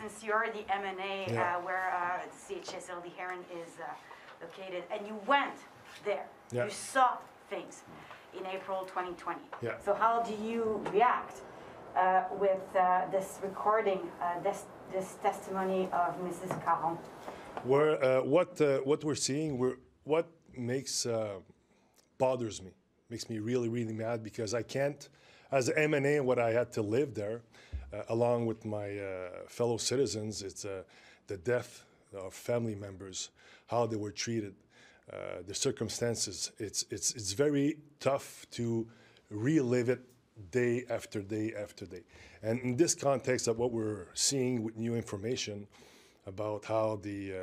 since you're the M&A Yeah. where CHSLD Herron is located, and you went there, Yeah. you saw things in April 2020. Yeah. So how do you react with this recording, this testimony of Mrs. Caron? What we're seeing, what makes bothers me, makes me really, really mad, because I can't, as an M&A, what I had to live there, along with my fellow citizens, it's the death of family members, how they were treated, the circumstances. It's very tough to relive it day after day after day. And in this context of what we're seeing with new information about how the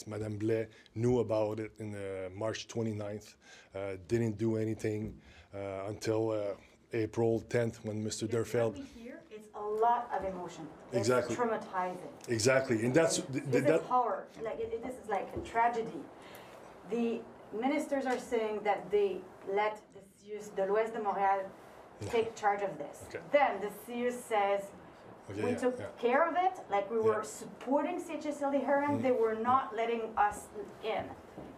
Madame Blais knew about it in March 29th, didn't do anything until April 10th when Mr. Derfeld. What we hear, it's a lot of emotion. Exactly. It's traumatizing. Exactly, and that's This is horror. Like this is like a tragedy. The ministers are saying that they let the CIUS de l'Ouest de Montréal take charge of this. Okay. Then the CIUS says, we took care of it, like we were Yeah. supporting CHSLD Herron, they were not letting us in.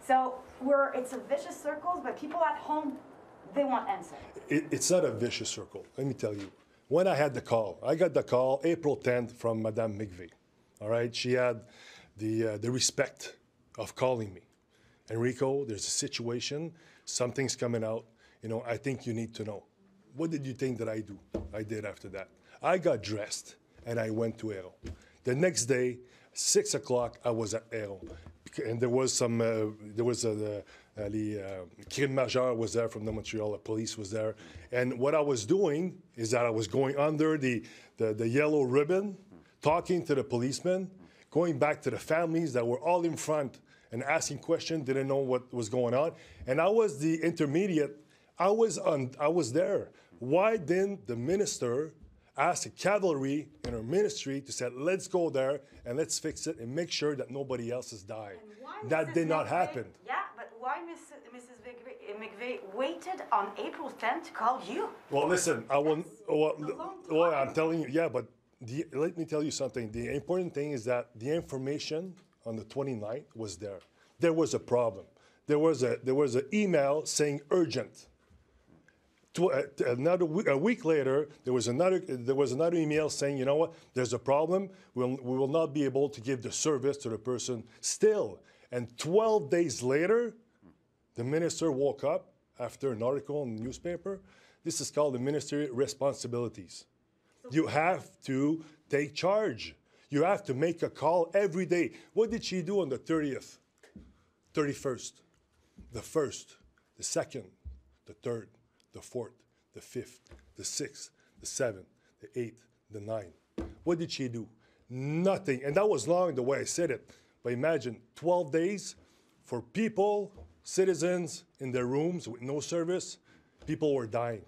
So it's a vicious circle, but people at home, they want answers. It's not a vicious circle, let me tell you. When I had the call, I got the call April 10th from Madame McVeigh, all right? She had the respect of calling me. Enrico, there's a situation, something's coming out, I think you need to know. What did you think that I did after that? I got dressed and I went to Herron. The next day, 6 o'clock, I was at Herron. And there was the crime majeur was there from the Montreal, the police was there. And what I was doing is that I was going under the yellow ribbon, talking to the policemen, going back to the families that were all in front and asking questions, didn't know what was going on. And I was the intermediate, I was there. Why didn't the minister ask the cavalry in her ministry to say, let's go there and let's fix it and make sure that nobody else has died? That did not happen. Yeah, but why Mrs. McVeigh waited on April 10th to call you? Well, listen, I'm telling you, yeah, but let me tell you something. The important thing is that the information on the 29th was there. There was a problem. There was an email saying urgent. A week later, there was another email saying, you know what, there's a problem. We will not be able to give the service to the person still. And 12 days later, the minister woke up after an article in the newspaper. This is called the ministerial responsibilities. You have to take charge. You have to make a call every day. What did she do on the 30th, 31st, the 1st, the 2nd, the 3rd, the 4th, the 5th, the 6th, the 7th, the 8th, the 9th? What did she do? Nothing. And that was long the way I said it. But imagine 12 days for people, citizens in their rooms with no service. People were dying.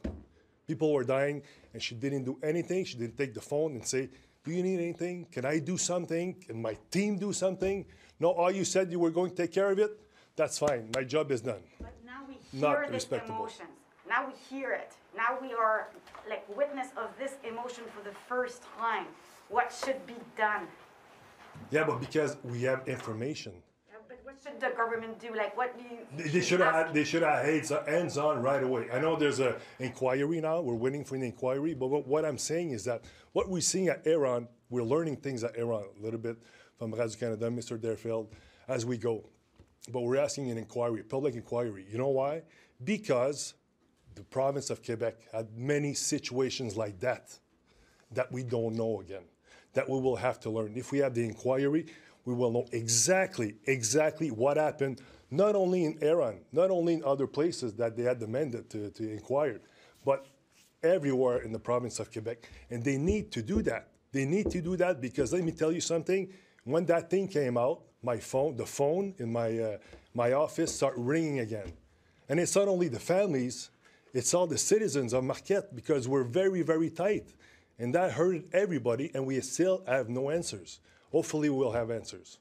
People were dying, and she didn't do anything. She didn't take the phone and say, do you need anything? Can I do something? Can my team do something? No, all you said you were going to take care of it? That's fine. My job is done. But now we hear this emotions. Now we hear it. Now we are like witness of this emotion for the first time. What should be done? Yeah, but because we have information. Yeah, but what should the government do? Like, what do you? They should have had hands on right away. I know there's an inquiry now. We're waiting for an inquiry. But what I'm saying is that what we're seeing at Herron, we're learning things at Herron a little bit from Radio-Canada, Mr. Derfeld, as we go. But we're asking an inquiry, public inquiry. You know why? Because the province of Quebec had many situations like that we don't know again, that we will have to learn. If we have the inquiry, we will know exactly what happened, not only in Herron, not only in other places that they had demanded to inquire, but everywhere in the province of Quebec. And they need to do that. They need to do that because let me tell you something, when that thing came out, the phone in my office started ringing again. And it's not only the families, it's all the citizens of Marquette because we're very, very tight. And that hurt everybody, and we still have no answers. Hopefully we'll have answers.